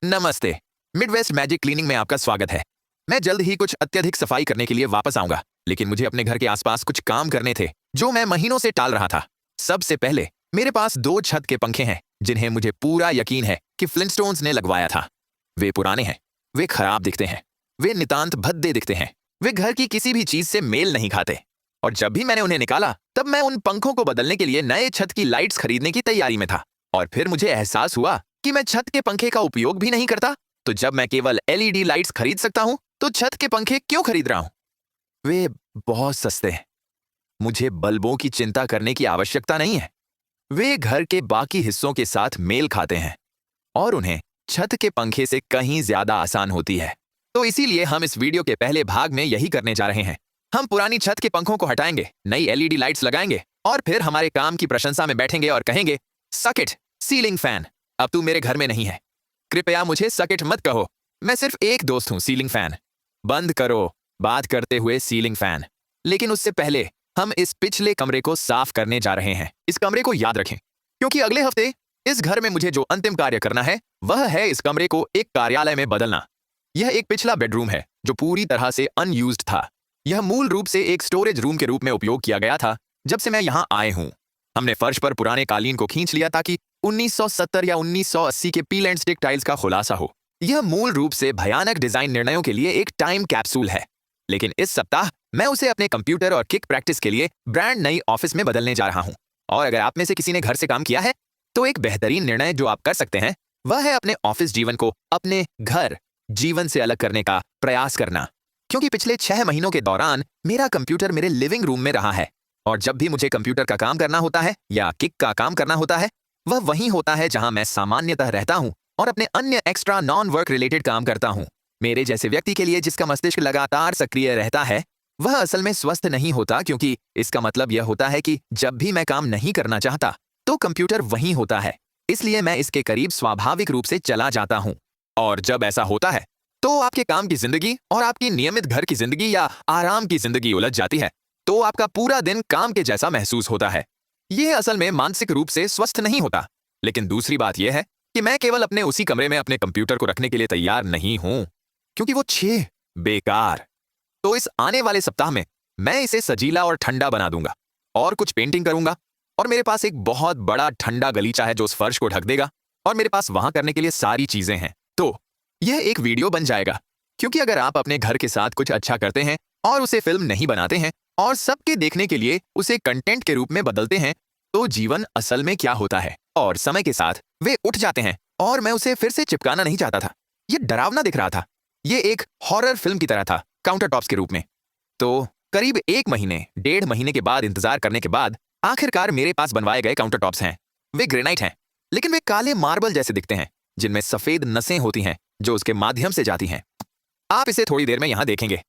नमस्ते। Midwest magic cleaning में आपका स्वागत है। मैं जल्द ही कुछ अत्यधिक सफाई करने के लिए वापस आऊंगा, लेकिन मुझे अपने घर के आसपास कुछ काम करने थे जो मैं महीनों से टाल रहा था। सबसे पहले मेरे पास 2 छत के पंखे हैं जिन्हें मुझे पूरा यकीन है कि फ्लिंटस्टोन्स ने लगवाया था। वे पुराने हैं, वे खराब दिखते हैं, वे नितांत भद्दे दिखते हैं, वे घर की किसी भी चीज से मेल नहीं खाते। और जब भी मैंने उन्हें निकाला तब मैं उन पंखों को बदलने के लिए नए छत की लाइट्स खरीदने की तैयारी में था। और फिर मुझे एहसास हुआ कि मैं छत के पंखे का उपयोग भी नहीं करता, तो जब मैं केवल एलईडी लाइट्स खरीद सकता हूं तो छत के पंखे क्यों खरीद रहा हूं? वे बहुत सस्ते हैं। मुझे बल्बों की चिंता करने की आवश्यकता नहीं है। वे घर के बाकी हिस्सों के साथ मेल खाते हैं और उन्हें छत के पंखे से कहीं ज्यादा आसान होती है। तो इसीलिए हम इस वीडियो के पहले भाग में यही करने जा रहे हैं। हम पुरानी छत के पंखों को हटाएंगे, नई एलईडी लाइट्स लगाएंगे और फिर हमारे काम की प्रशंसा में बैठेंगे और कहेंगे, सक इट सीलिंग फैन, अब तू मेरे घर में नहीं है। कृपया मुझे सक इट मत कहो, मैं सिर्फ एक दोस्त हूं सीलिंग फैन। बंद करो बात करते हुए सीलिंग फैन। लेकिन उससे पहले हम इस पिछले कमरे को साफ करने जा रहे हैं। इस कमरे को याद रखें, क्योंकि अगले हफ्ते इस घर में मुझे जो अंतिम कार्य करना है वह है इस कमरे को एक कार्यालय में बदलना। यह एक पिछला बेडरूम है जो पूरी तरह से अनयूज्ड था। यह मूल रूप से एक स्टोरेज रूम के रूप में उपयोग किया गया था जब से मैं यहाँ आए हूँ। हमने फर्श पर पुराने कालीन को खींच लिया ताकि 1970 या 1980 के पील एंड स्टिक टाइल्स का खुलासा हो। यह मूल रूप से भयानक डिजाइन निर्णयों के लिए एक टाइम कैप्सूल है, लेकिन इस सप्ताह मैं उसे अपने कंप्यूटर और किक प्रैक्टिस के लिए ब्रांड नई ऑफिस में बदलने जा रहा हूँ। और अगर आप में से किसी ने घर से काम किया है तो एक बेहतरीन निर्णय जो आप कर सकते हैं वह है अपने ऑफिस जीवन को अपने घर जीवन से अलग करने का प्रयास करना। क्योंकि पिछले 6 महीनों के दौरान मेरा कंप्यूटर मेरे लिविंग रूम में रहा है और जब भी मुझे कंप्यूटर का काम करना होता है या किक का काम करना होता है वह वहीं होता है जहां मैं सामान्यतः रहता हूं और अपने अन्य एक्स्ट्रा नॉन वर्क रिलेटेड काम करता हूं। मेरे जैसे व्यक्ति के लिए जिसका मस्तिष्क लगातार सक्रिय रहता है वह असल में स्वस्थ नहीं होता, क्योंकि इसका मतलब यह होता है कि जब भी मैं काम नहीं करना चाहता तो कंप्यूटर वहीं होता है। इसलिए मैं इसके करीब स्वाभाविक रूप से चला जाता हूं। और जब ऐसा होता है तो आपके काम की जिंदगी और आपकी नियमित घर की जिंदगी या आराम की जिंदगी उलझ जाती है, तो आपका पूरा दिन काम के जैसा महसूस होता है। यह असल में मानसिक रूप से स्वस्थ नहीं होता। लेकिन दूसरी बात यह है कि मैं केवल अपने उसी कमरे में अपने कंप्यूटर को रखने के लिए तैयार नहीं हूं, क्योंकि वो बेकार। तो इस आने वाले सप्ताह में मैं इसे सजीला और ठंडा बना दूंगा और कुछ पेंटिंग करूंगा और मेरे पास एक बहुत बड़ा ठंडा गलीचा है जो उस फर्श को ढक देगा और मेरे पास वहां करने के लिए सारी चीजें हैं। तो यह एक वीडियो बन जाएगा, क्योंकि अगर आप अपने घर के साथ कुछ अच्छा करते हैं और उसे फिल्म नहीं बनाते हैं और सबके देखने के लिए उसे कंटेंट के रूप में बदलते हैं तो जीवन असल में क्या होता है। और समय के साथ वे उठ जाते हैं और मैं उसे फिर से चिपकाना नहीं चाहता था। यह डरावना दिख रहा था, यह एक हॉरर फिल्म की तरह था काउंटर टॉप्स के रूप में। तो करीब 1 महीने 1.5 महीने के बाद इंतजार करने के बाद आखिरकार मेरे पास बनवाए गए काउंटर टॉप्स हैं। वे ग्रेनाइट हैं, लेकिन वे काले मार्बल जैसे दिखते हैं जिनमें सफेद नसें होती हैं जो उसके माध्यम से जाती हैं। आप इसे थोड़ी देर में यहां देखेंगे।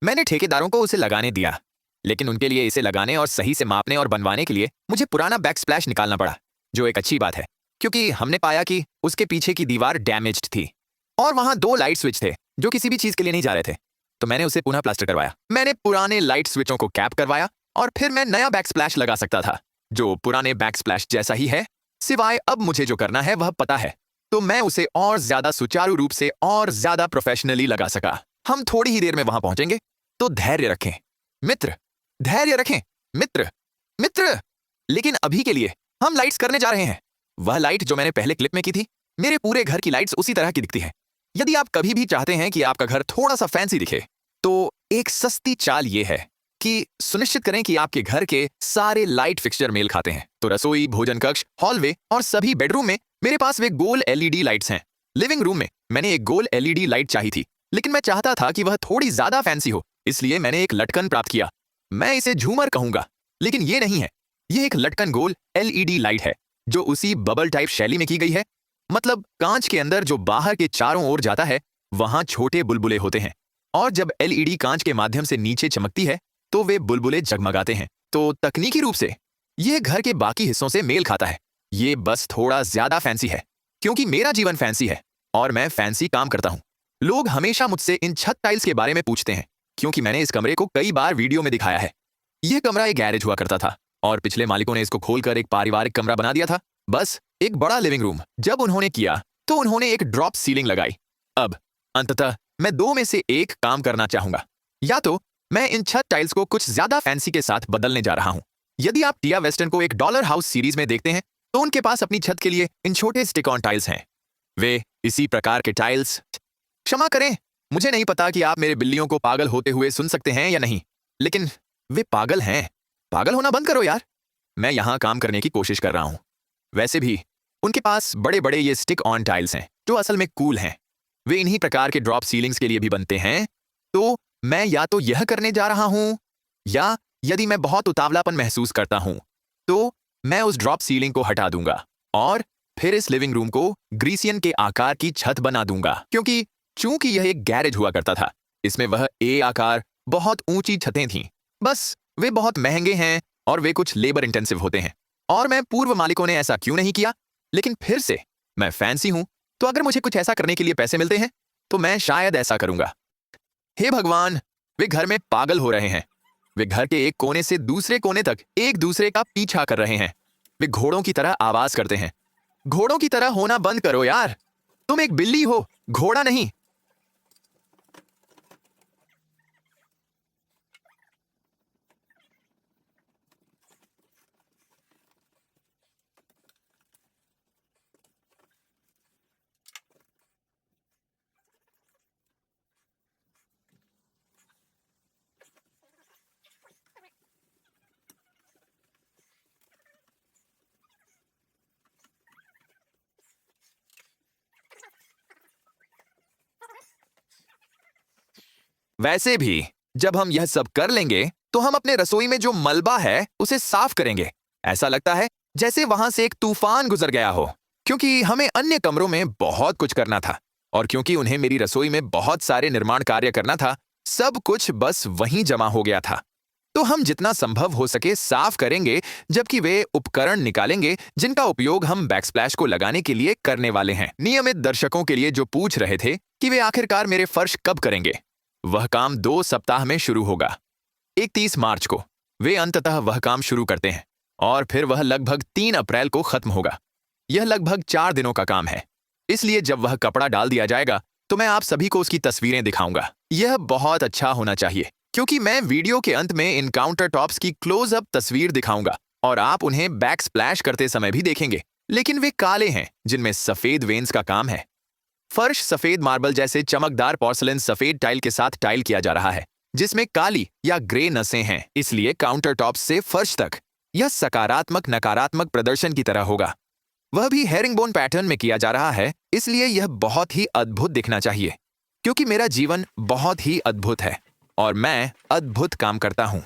मैंने ठेकेदारों को उसे लगाने दिया, लेकिन उनके लिए इसे लगाने और सही से मापने और बनवाने के लिए मुझे पुराना बैकस्प्लैश निकालना पड़ा, जो एक अच्छी बात है क्योंकि हमने पाया कि उसके पीछे की दीवार डैमेज्ड थी और वहां 2 लाइट स्विच थे जो किसी भी चीज के लिए नहीं जा रहे थे। तो मैंने उसे पुनः प्लास्टर करवाया। मैंने पुराने लाइट स्विचों को कैप करवाया और फिर मैं नया बैकस्प्लैश लगा सकता था जो पुराने बैकस्प्लैश जैसा ही है, सिवाय अब मुझे जो करना है वह पता है। तो मैं उसे और ज्यादा सुचारू रूप से और ज्यादा प्रोफेशनली लगा सका। हम थोड़ी ही देर में वहां पहुंचेंगे, तो धैर्य रखें मित्र, धैर्य रखें मित्र। लेकिन अभी के लिए हम लाइट्स करने जा रहे हैं। वह लाइट जो मैंने पहले क्लिप में की थी, मेरे पूरे घर की लाइट्स उसी तरह की दिखती है। यदि आप कभी भी चाहते हैं कि आपका घर थोड़ा सा फैंसी दिखे तो एक सस्ती चाल यह है कि सुनिश्चित करें कि आपके घर के सारे लाइट फिक्सचर मेल खाते हैं। तो रसोई, भोजन कक्ष, हॉलवे और सभी बेडरूम में मेरे पास वे गोल एलईडी लाइट्स हैं। लिविंग रूम में मैंने एक गोल एलईडी लाइट चाही थी, लेकिन मैं चाहता था कि वह थोड़ी ज्यादा फैंसी हो, इसलिए मैंने एक लटकन प्राप्त किया। मैं इसे झूमर कहूंगा, लेकिन ये नहीं है। यह एक लटकन गोल एलईडी लाइट है जो उसी बबल टाइप शैली में की गई है। मतलब कांच के अंदर जो बाहर के चारों ओर जाता है वहां छोटे बुलबुले होते हैं और जब एलईडी कांच के माध्यम से नीचे चमकती है तो वे बुलबुले जगमगाते हैं। तो तकनीकी रूप से यह घर के बाकी हिस्सों से मेल खाता है। ये बस थोड़ा ज्यादा फैंसी है, क्योंकि मेरा जीवन फैंसी है और मैं फैंसी काम करता हूं। लोग हमेशा मुझसे इन छत टाइल्स के बारे में पूछते हैं, क्योंकि मैंने इस कमरे को कई बार वीडियो में दिखाया है। यह कमरा एक गैरेज हुआ करता था और पिछले मालिकों ने इसको खोलकर एक पारिवारिक कमरा बना दिया था, बस एक बड़ा लिविंग रूम। जब उन्होंने किया तो उन्होंने एक ड्रॉप सीलिंग लगाई। अब अंततः मैं दो में से एक काम करना चाहूंगा। या तो मैं इन छत टाइल्स को कुछ ज्यादा फैंसी के साथ बदलने जा रहा हूं। यदि आप टिया वेस्टन को एक डॉलर हाउस सीरीज में देखते हैं तो उनके पास अपनी छत के लिए इन छोटे स्टिक ऑन टाइल्स हैं। वे इसी प्रकार के टाइल्स, क्षमा करें, मुझे नहीं पता कि आप मेरे बिल्लियों को पागल होते हुए सुन सकते हैं या नहीं, लेकिन वे पागल हैं। पागल होना बंद करो यार। मैं यहां काम करने की कोशिश कर रहा हूं। वैसे भी उनके पास बड़े बड़े ये स्टिक ऑन टाइल्स हैं जो असल में कूल हैं। वे इन्हीं प्रकार के ड्रॉप सीलिंग्स के लिए भी बनते हैं। तो मैं या तो यह करने जा रहा हूं, या यदि मैं बहुत उतावलापन महसूस करता हूं तो मैं उस ड्रॉप सीलिंग को हटा दूंगा और फिर इस लिविंग रूम को ग्रीसियन के आकार की छत बना दूंगा। क्योंकि चूंकि यह एक गैरेज हुआ करता था, इसमें वह ए आकार बहुत ऊंची छतें थीं। बस वे बहुत महंगे हैं और वे कुछ लेबर इंटेंसिव होते हैं। और मैं पूर्व मालिकों ने ऐसा क्यों नहीं किया, लेकिन फिर से मैं फैंसी हूं, तो अगर मुझे कुछ ऐसा करने के लिए पैसे मिलते हैं तो मैं शायद ऐसा करूंगा। हे भगवान, वे घर में पागल हो रहे हैं। वे घर के एक कोने से दूसरे कोने तक एक दूसरे का पीछा कर रहे हैं। वे घोड़ों की तरह आवाज करते हैं। घोड़ों की तरह होना बंद करो यार। तुम एक बिल्ली हो, घोड़ा नहीं। वैसे भी जब हम यह सब कर लेंगे तो हम अपने रसोई में जो मलबा है उसे साफ करेंगे। ऐसा लगता है जैसे वहां से एक तूफान गुजर गया हो, क्योंकि हमें अन्य कमरों में बहुत कुछ करना था और क्योंकि उन्हें मेरी रसोई में बहुत सारे निर्माण कार्य करना था, सब कुछ बस वहीं जमा हो गया था। तो हम जितना संभव हो सके साफ करेंगे, जबकि वे उपकरण निकालेंगे जिनका उपयोग हम बैकस्प्लैश को लगाने के लिए करने वाले हैं। नियमित दर्शकों के लिए जो पूछ रहे थे कि वे आखिरकार मेरे फर्श कब करेंगे, वह काम 2 सप्ताह में शुरू होगा। 31 मार्च को वे अंततः वह काम शुरू करते हैं और फिर वह लगभग 3 अप्रैल को खत्म होगा। यह लगभग 4 दिनों का काम है। इसलिए जब वह कपड़ा डाल दिया जाएगा तो मैं आप सभी को उसकी तस्वीरें दिखाऊंगा। यह बहुत अच्छा होना चाहिए, क्योंकि मैं वीडियो के अंत में इन काउंटर टॉप्स की क्लोजअप तस्वीर दिखाऊंगा और आप उन्हें बैक स्प्लैश करते समय भी देखेंगे। लेकिन वे काले हैं जिनमें सफेद वेन्स का काम है। फर्श सफेद मार्बल जैसे चमकदार पोर्सलिन सफेद टाइल के साथ टाइल किया जा रहा है, जिसमें काली या ग्रे नसें हैं। इसलिए काउंटर टॉप से फर्श तक यह सकारात्मक नकारात्मक प्रदर्शन की तरह होगा। वह भी हेरिंगबोन पैटर्न में किया जा रहा है, इसलिए यह बहुत ही अद्भुत दिखना चाहिए, क्योंकि मेरा जीवन बहुत ही अद्भुत है और मैं अद्भुत काम करता हूं।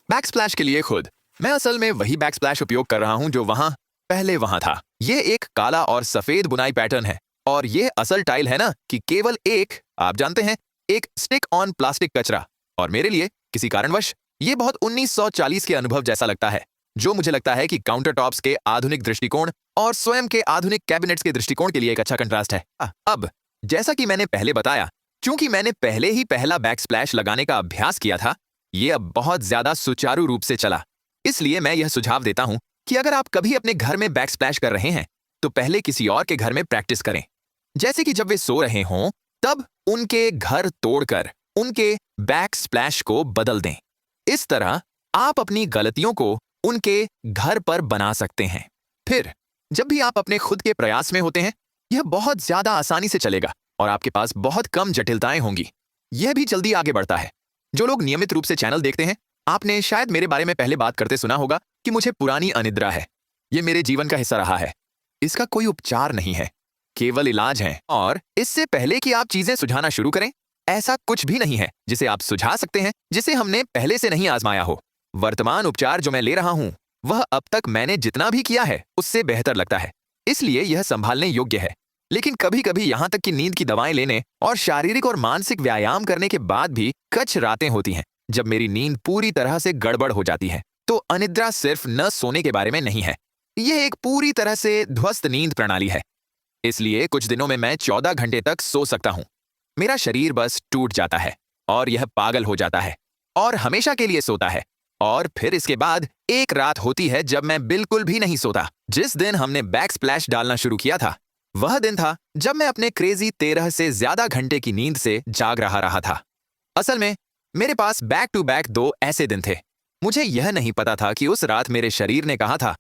बैकस्प्लैश के लिए खुद मैं असल में वही बैकस्प्लैश उपयोग कर रहा हूं जो पहले वहां था। ये एक काला और सफेद बुनाई पैटर्न है और ये असल टाइल है ना कि केवल एक, आप जानते हैं, एक स्टिक ऑन प्लास्टिक कचरा। और मेरे लिए किसी कारणवश ये बहुत 1940 के अनुभव जैसा लगता है, जो मुझे लगता है कि काउंटर टॉप्स के आधुनिक दृष्टिकोण और स्वयं के आधुनिक कैबिनेट्स के दृष्टिकोण के लिए एक अच्छा कंट्रास्ट है। अब जैसा कि मैंने पहले बताया, चूंकि मैंने पहले ही पहला बैकस्प्लैश लगाने का अभ्यास किया था, ये अब बहुत ज्यादा सुचारू रूप से चला। इसलिए मैं यह सुझाव देता हूं कि अगर आप कभी अपने घर में बैकस्प्लैश कर रहे हैं तो पहले किसी और के घर में प्रैक्टिस करें। जैसे कि जब वे सो रहे हों तब उनके घर तोड़कर उनके बैकस्प्लैश को बदल दें। इस तरह आप अपनी गलतियों को उनके घर पर बना सकते हैं। फिर जब भी आप अपने खुद के प्रयास में होते हैं, यह बहुत ज्यादा आसानी से चलेगा और आपके पास बहुत कम जटिलताएं होंगी। यह भी जल्दी आगे बढ़ता है। जो लोग नियमित रूप से चैनल देखते हैं, आपने शायद मेरे बारे में पहले बात करते सुना होगा कि मुझे पुरानी अनिद्रा है। यह मेरे जीवन का हिस्सा रहा है। इसका कोई उपचार नहीं है, केवल इलाज है। और इससे पहले कि आप चीजें सुझाना शुरू करें, ऐसा कुछ भी नहीं है जिसे आप सुझा सकते हैं जिसे हमने पहले से नहीं आजमाया हो। वर्तमान उपचार जो मैं ले रहा हूं, वह अब तक मैंने जितना भी किया है उससे बेहतर लगता है, इसलिए यह संभालने योग्य है। लेकिन कभी कभी यहां तक कि नींद की दवाएं लेने और शारीरिक और मानसिक व्यायाम करने के बाद भी कुछ रातें होती हैं जब मेरी नींद पूरी तरह से गड़बड़ हो जाती है। तो अनिद्रा सिर्फ न सोने के बारे में नहीं है, यह एक पूरी तरह से ध्वस्त नींद प्रणाली है। इसलिए कुछ दिनों में मैं 14 घंटे तक सो सकता हूं। मेरा शरीर बस टूट जाता है और यह पागल हो जाता है और हमेशा के लिए सोता है। और फिर इसके बाद एक रात होती है जब मैं बिल्कुल भी नहीं सोता। जिस दिन हमने बैक स्प्लैश डालना शुरू किया था, वह दिन था जब मैं अपने क्रेजी 13 से ज्यादा घंटे की नींद से जाग रहा था। असल में मेरे पास बैक टू बैक 2 ऐसे दिन थे। मुझे यह नहीं पता था कि उस रात मेरे शरीर ने कहा था,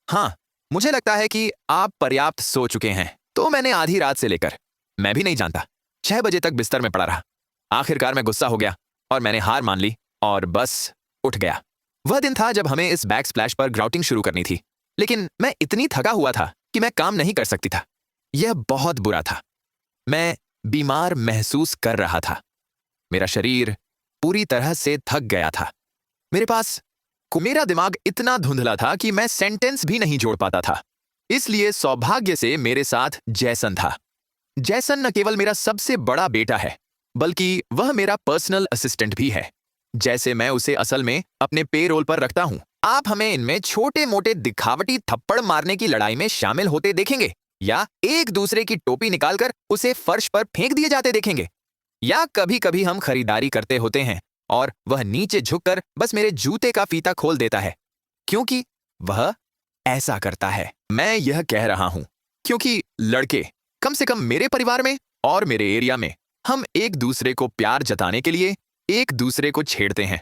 हाँ, मुझे लगता है कि आप पर्याप्त सो चुके हैं। तो मैंने आधी रात से लेकर, मैं भी नहीं जानता, 6 बजे तक बिस्तर में पड़ा रहा। आखिरकार मैं गुस्सा हो गया और मैंने हार मान ली और बस उठ गया। वह दिन था जब हमें इस बैक स्प्लैश पर ग्राउटिंग शुरू करनी थी, लेकिन मैं इतनी थका हुआ था कि मैं काम नहीं कर सकती था। यह बहुत बुरा था। मैं बीमार महसूस कर रहा था। मेरा शरीर पूरी तरह से थक गया था। मेरा दिमाग इतना धुंधला था कि मैं सेंटेंस भी नहीं जोड़ पाता था। इसलिए सौभाग्य से मेरे साथ जैसन था। जैसन न केवल मेरा सबसे बड़ा बेटा है, बल्कि वह मेरा पर्सनल असिस्टेंट भी है। जैसे मैं उसे असल में अपने पेरोल पर रखता हूं। आप हमें इनमें छोटे मोटे दिखावटी थप्पड़ मारने की लड़ाई में शामिल होते देखेंगे, या एक दूसरे की टोपी निकालकर उसे फर्श पर फेंक दिए जाते देखेंगे, या कभी कभी हम खरीदारी करते होते हैं और वह नीचे झुककर बस मेरे जूते का फीता खोल देता है, क्योंकि वह ऐसा करता है। मैं यह कह रहा हूं क्योंकि लड़के, कम से कम मेरे परिवार में और मेरे एरिया में, हम एक दूसरे को प्यार जताने के लिए एक दूसरे को छेड़ते हैं।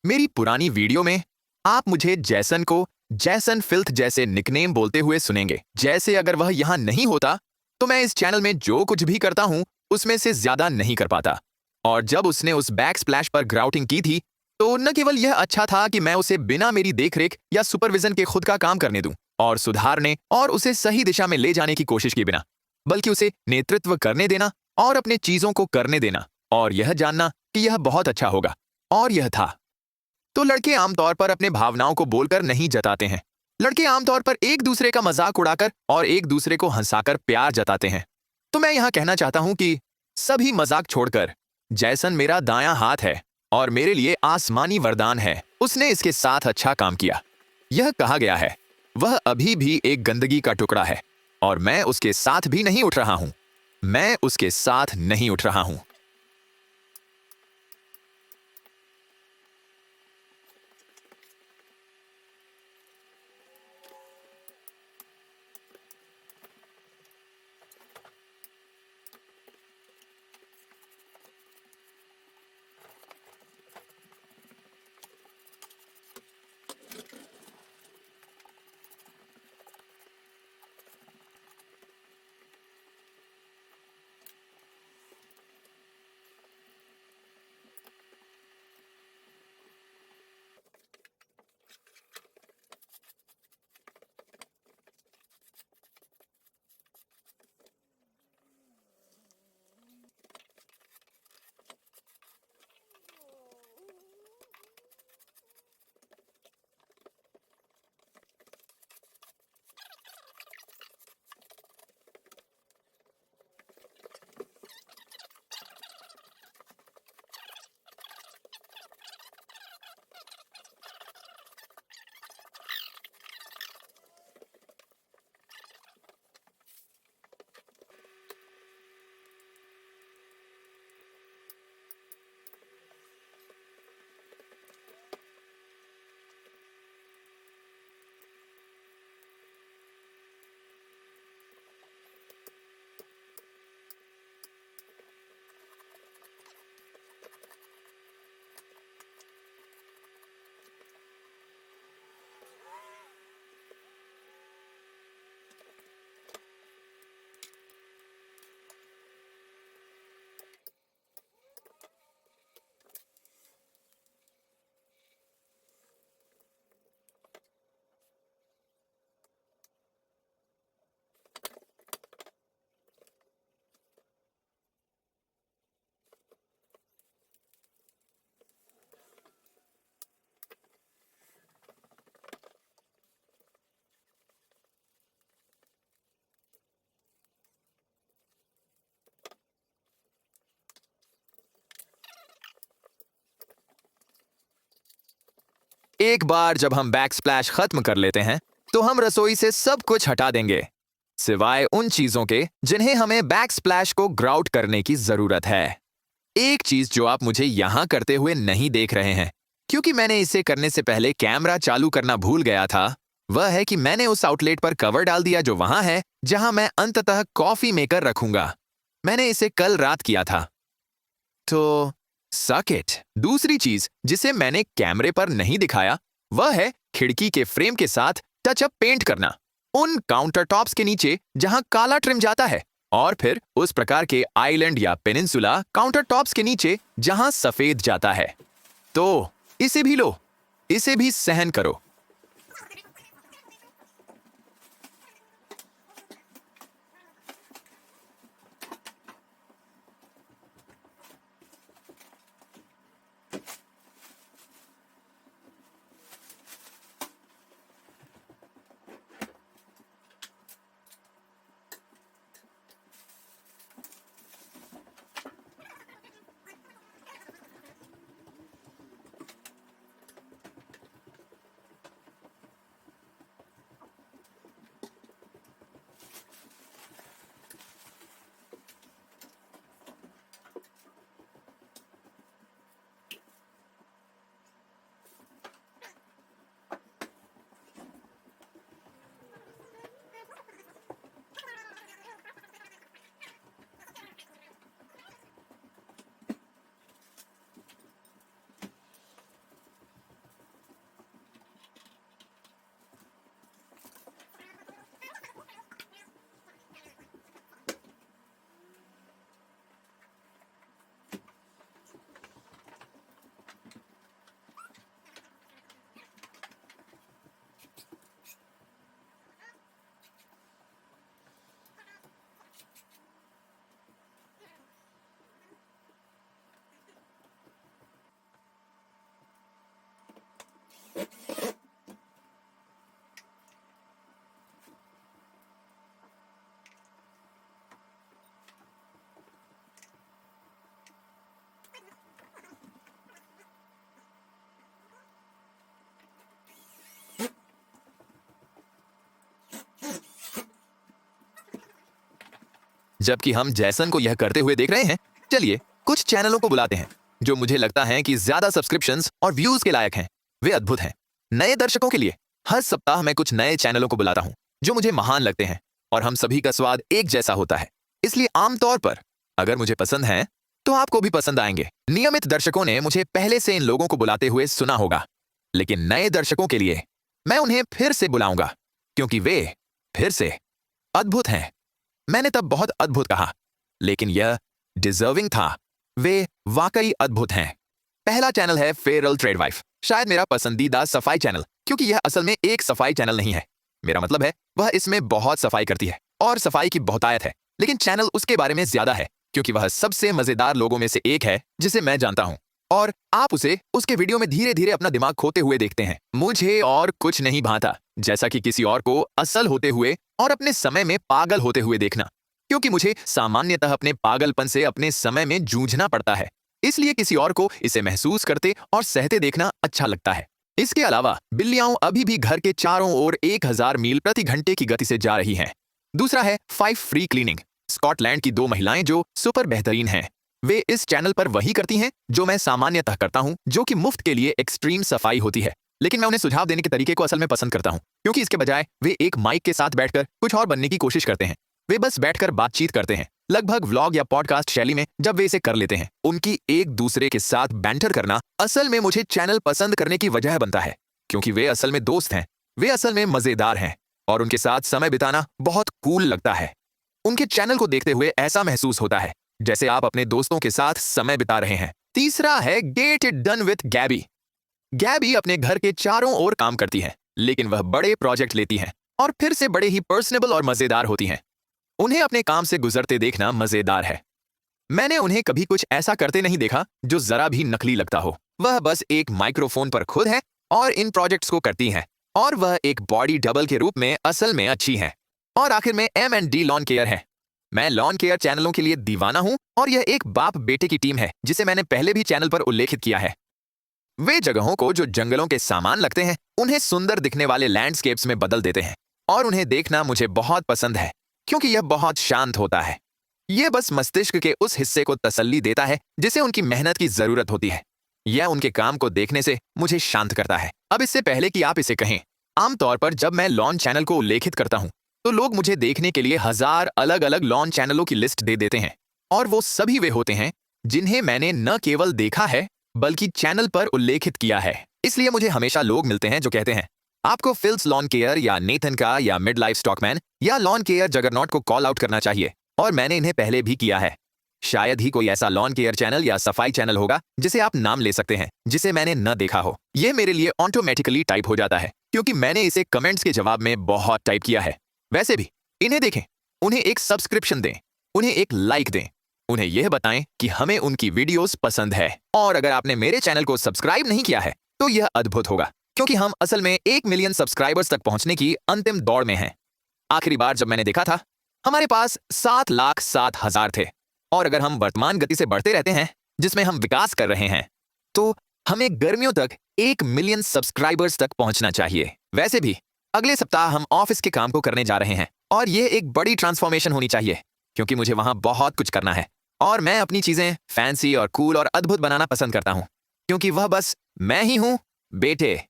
मेरी पुरानी वीडियो में आप मुझे जैसन को जैसन फिल्थ जैसे निकनेम बोलते हुए सुनेंगे। जैसे अगर वह यहां नहीं होता तो मैं इस चैनल में जो कुछ भी करता हूं उसमें से ज्यादा नहीं कर पाता। और जब उसने उस बैक स्प्लैश पर ग्राउटिंग की थी, तो न केवल यह अच्छा था कि मैं उसे बिना मेरी देखरेख या सुपरविजन के खुद का काम करने दूं और सुधारने और उसे सही दिशा में ले जाने की कोशिश की बिना, बल्कि उसे नेतृत्व करने देना और अपने चीजों को करने देना और यह जानना कि यह बहुत अच्छा होगा। और यह था। तो लड़के आमतौर पर अपने भावनाओं को बोलकर नहीं जताते हैं। लड़के आमतौर पर एक दूसरे का मजाक उड़ाकर और एक दूसरे को हंसाकर प्यार जताते हैं। तो मैं यहां कहना चाहता हूं कि सभी मजाक छोड़कर जैसन मेरा दायां हाथ है और मेरे लिए आसमानी वरदान है। उसने इसके साथ अच्छा काम किया। यह कहा गया है, वह अभी भी एक गंदगी का टुकड़ा है और मैं उसके साथ भी नहीं उठ रहा हूं। मैं उसके साथ नहीं उठ रहा हूं। एक बार जब हम बैक स्प्लैश खत्म कर लेते हैं तो हम रसोई से सब कुछ हटा देंगे, सिवाय उन चीजों के जिन्हें हमें बैक स्प्लैश को ग्राउट करने की जरूरत है। एक चीज जो आप मुझे यहां करते हुए नहीं देख रहे हैं, क्योंकि मैंने इसे करने से पहले कैमरा चालू करना भूल गया था, वह है कि मैंने उस आउटलेट पर कवर डाल दिया जो वहां है जहां मैं अंततः कॉफी मेकर रखूंगा। मैंने इसे कल रात किया था। तो सक इट। दूसरी चीज जिसे मैंने कैमरे पर नहीं दिखाया वह है खिड़की के फ्रेम के साथ टचअप पेंट करना, उन काउंटर टॉप्स के नीचे जहां काला ट्रिम जाता है, और फिर उस प्रकार के आइलैंड या पेनिनसुला काउंटर टॉप्स के नीचे जहां सफेद जाता है। तो इसे भी लो, इसे भी सहन करो। जबकि हम जैसन को यह करते हुए देख रहे हैं, चलिए कुछ चैनलों को बुलाते हैं जो मुझे लगता है कि ज्यादा सब्सक्रिप्शंस और व्यूज के लायक हैं। वे अद्भुत हैं। नए दर्शकों के लिए हर सप्ताह मैं कुछ नए चैनलों को बुलाता हूं जो मुझे महान लगते हैं, और हम सभी का स्वाद एक जैसा होता है, इसलिए आमतौर पर अगर मुझे पसंद है तो आपको भी पसंद आएंगे। नियमित दर्शकों ने मुझे पहले से इन लोगों को बुलाते हुए सुना होगा, लेकिन नए दर्शकों के लिए मैं उन्हें फिर से बुलाऊंगा क्योंकि वे फिर से अद्भुत हैं। मैंने तब बहुत अद्भुत कहा, लेकिन यह डिजर्विंग था। वे वाकई अद्भुत हैं। पहला चैनल है फेरल ट्रेडवाइफ, शायद मेरा पसंदीदा सफाई चैनल, क्योंकि यह असल में एक सफाई चैनल नहीं है। मेरा मतलब है वह इसमें बहुत सफाई करती है और सफाई की बहुतायत है, लेकिन चैनल उसके बारे में ज्यादा है क्योंकि वह सबसे मजेदार लोगों में से एक है जिसे मैं जानता हूं, और आप उसे उसके वीडियो में धीरे धीरे अपना दिमाग खोते हुए देखते हैं। मुझे और कुछ नहीं भाता जैसा कि किसी और को असल होते हुए और अपने समय में पागल होते हुए देखना, क्योंकि मुझे सामान्यतः अपने पागलपन से अपने समय में जूझना पड़ता है, इसलिए किसी और को इसे महसूस करते और सहते देखना अच्छा लगता है। इसके अलावा बिल्लियां अभी भी घर के चारों ओर 1000 मील प्रति घंटे की गति से जा रही हैं। दूसरा है 5 फ्री क्लीनिंग, स्कॉटलैंड की 2 महिलाएं जो सुपर बेहतरीन हैं। वे इस चैनल पर वही करती हैं जो मैं सामान्यतः करता हूं, जो कि मुफ्त के लिए एक्सट्रीम सफाई होती है, लेकिन मैं उन्हें सुझाव देने के तरीके को असल में पसंद करता हूं, क्योंकि इसके बजाय वे एक माइक के साथ बैठकर कुछ और बनने की कोशिश करते हैं। वे बस बैठकर बातचीत करते हैं, लगभग व्लॉग या पॉडकास्ट शैली में। जब वे इसे कर लेते हैं, उनकी एक दूसरे के साथ बैंटर करना असल में मुझे चैनल पसंद करने की वजह बनता है, क्योंकि वे असल में दोस्त हैं, वे असल में मजेदार हैं, और उनके साथ समय बिताना बहुत कूल लगता है। उनके चैनल को देखते हुए ऐसा महसूस होता है जैसे आप अपने दोस्तों के साथ समय बिता रहे हैं। तीसरा है गेट इट डन विथ गैबी। गैबी अपने घर के चारों ओर काम करती है, लेकिन वह बड़े प्रोजेक्ट लेती हैं और फिर से बड़े ही पर्सनेबल और मजेदार होती हैं। उन्हें अपने काम से गुजरते देखना मजेदार है। मैंने उन्हें कभी कुछ ऐसा करते नहीं देखा जो जरा भी नकली लगता हो। वह बस एक माइक्रोफोन पर खुद है और इन प्रोजेक्ट्स को करती हैं, और वह एक बॉडी डबल के रूप में असल में अच्छी है। और आखिर में M&D लॉन केयर है। मैं लॉन केयर चैनलों के लिए दीवाना हूं, और यह एक बाप बेटे की टीम है जिसे मैंने पहले भी चैनल पर उल्लेखित किया है। वे जगहों को जो जंगलों के सामान लगते हैं उन्हें सुंदर दिखने वाले लैंडस्केप्स में बदल देते हैं। और उन्हें देखना मुझे बहुत पसंद है क्योंकि यह बहुत शांत होता है। यह बस मस्तिष्क के उस हिस्से को तसल्ली देता है जिसे उनकी मेहनत की जरूरत होती है। यह उनके काम को देखने से मुझे शांत करता है। अब इससे पहले कि आप इसे कहें, आमतौर पर जब मैं लॉन चैनल को उल्लेखित करता हूं तो लोग मुझे देखने के लिए 1000 अलग अलग लॉन चैनलों की लिस्ट दे देते हैं। और वो सभी वे होते हैं जिन्हें मैंने न केवल देखा है बल्कि चैनल पर उल्लेखित किया है। इसलिए मुझे हमेशा लोग मिलते हैं जो कहते हैं, आपको फिल्स लॉन केयर या नेथन का या मिड लाइफ स्टॉकमैन या लॉन केयर जगरनॉट को कॉल आउट करना चाहिए। और मैंने इन्हें पहले भी किया है। शायद ही कोई ऐसा लॉन केयर चैनल या सफाई चैनल होगा जिसे आप नाम ले सकते हैं जिसे मैंने न देखा हो। यह मेरे लिए ऑटोमेटिकली टाइप हो जाता है क्योंकि मैंने इसे कमेंट्स के जवाब में बहुत टाइप किया है। वैसे भी इन्हें देखें, उन्हें एक सब्सक्रिप्शन दें, उन्हें एक लाइक दें, उन्हें यह बताएं कि हमें उनकी वीडियोस पसंद है। और अगर आपने मेरे चैनल को सब्सक्राइब नहीं किया है तो यह अद्भुत होगा क्योंकि हम असल में 1 मिलियन सब्सक्राइबर्स तक पहुंचने की अंतिम दौड़ में हैं। आखिरी बार जब मैंने देखा था हमारे पास 7,07,000 थे। और अगर हम वर्तमान गति से बढ़ते रहते हैं जिसमें हम विकास कर रहे हैं तो हमें गर्मियों तक 1 मिलियन सब्सक्राइबर्स तक पहुंचना चाहिए। वैसे भी अगले सप्ताह हम ऑफिस के काम को करने जा रहे हैं और यह एक बड़ी ट्रांसफॉर्मेशन होनी चाहिए क्योंकि मुझे वहां बहुत कुछ करना है। और मैं अपनी चीजें फैंसी और कूल और अद्भुत बनाना पसंद करता हूं क्योंकि वह बस मैं ही हूं बेटे,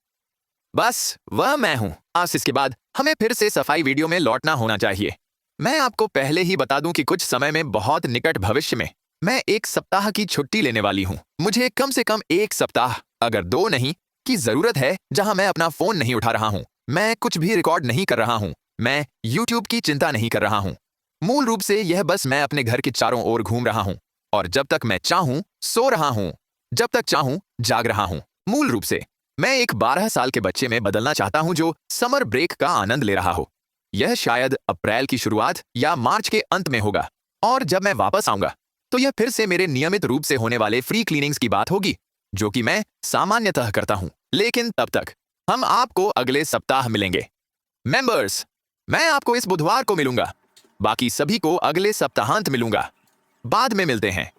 बस वह मैं हूं। आज इसके बाद हमें फिर से सफाई वीडियो में लौटना होना चाहिए। मैं आपको पहले ही बता दूं कि कुछ समय में बहुत निकट भविष्य में मैं 1 सप्ताह की छुट्टी लेने वाली हूं। मुझे कम से कम 1 सप्ताह, अगर 2 नहीं, की जरूरत है जहां मैं अपना फोन नहीं उठा रहा हूं, मैं कुछ भी रिकॉर्ड नहीं कर रहा हूं, मैं YouTube की चिंता नहीं कर रहा हूं। मूल रूप से यह बस मैं अपने घर के चारों ओर घूम रहा हूं और जब तक मैं चाहूं सो रहा हूं, जब तक चाहूं जाग रहा हूं। मूल रूप से मैं एक 12 साल के बच्चे में बदलना चाहता हूं जो समर ब्रेक का आनंद ले रहा हो। यह शायद अप्रैल की शुरुआत या मार्च के अंत में होगा और जब मैं वापस आऊंगा तो यह फिर से मेरे नियमित रूप से होने वाले फ्री क्लीनिंग्स की बात होगी जो कि मैं सामान्यतः करता हूं। लेकिन तब तक हम आपको अगले सप्ताह मिलेंगे। मेंबर्स, मैं आपको इस बुधवार को मिलूंगा, बाकी सभी को अगले सप्ताहांत मिलूंगा। बाद में मिलते हैं।